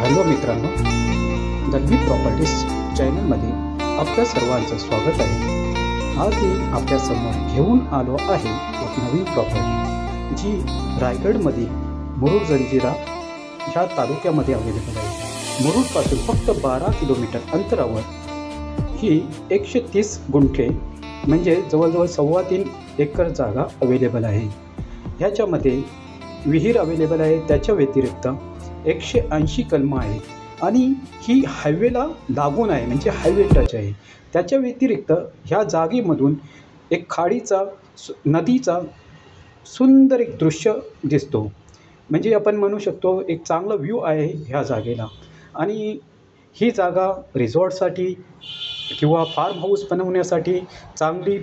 Hello मित्रांनो, Dalvi properties चॅनलमध्ये आपल्या सर्वांचं स्वागत आहे. आज मी आपल्यासमोर घेऊन आलो आहे एक नवीन प्रॉपर्टी जी रायगडमध्ये मुरुड जंजिरा ह्या तालुक्यामध्ये अवेलेबल आहे. मुरुडपासून फक्त 12 किलोमीटर अंतरावर ही 130 गुंठे म्हणजे जवळजवळ 3.25 एकर जागा अवेलेबल आहे. ह्याच्यामध्ये विहीर अवेलेबल आहे. त्याच्या व्यतिरिक्त 180 कलमं आहेत आणि ही हायवेला लागून आहे, म्हणजे हायवे टच आहे. त्याच्या व्यतिरिक्त ह्या जागेमधून एक खाडीचा नदीचा सुंदर एक दृश्य दिसतो. म्हणजे आपण म्हणू शकतो एक चांगला व्ह्यू आहे ह्या जागेला. आणि ही जागा रिसॉर्टसाठी किंवा फार्म हाऊस बनवण्यासाठी चांगली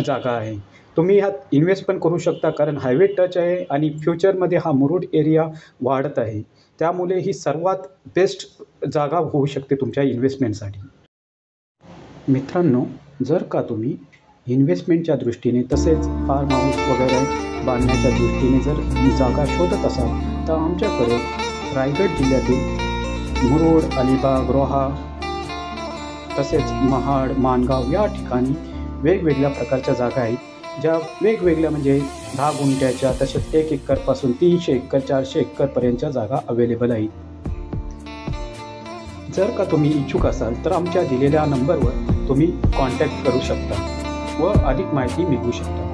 जागा आहे. तुम्ही ह्यात इन्व्हेस्ट पण करू शकता, कारण हायवे टच आहे आणि फ्युचरमध्ये हा मुरुड एरिया वाढत आहे. त्यामुळे ही सर्वात बेस्ट जागा होऊ शकते तुमच्या इन्व्हेस्टमेंटसाठी. मित्रांनो, जर का तुम्ही इन्व्हेस्टमेंटच्या दृष्टीने तसेच फार्म हाऊस वगैरे बांधण्याच्या दृष्टीने जर जागा शोधत असाल तर आमच्याकडे रायगड जिल्ह्यातील मुरुड, अलिबाग, रोहा तसेच महाड, माणगाव या ठिकाणी वेगवेगळ्या प्रकारच्या जागा आहेत, ज्या वेगवेगळ्या म्हणजे 10 गुंठ्याच्या तसेच 1 एकरपासून 300 एकर 400 एकरपर्यंतच्या जागा अवेलेबल आहेत. जर का तुम्ही इच्छुक असाल तर आमच्या दिलेल्या नंबरवर तुम्ही कॉन्टॅक्ट करू शकता व अधिक माहिती मिळवू शकता.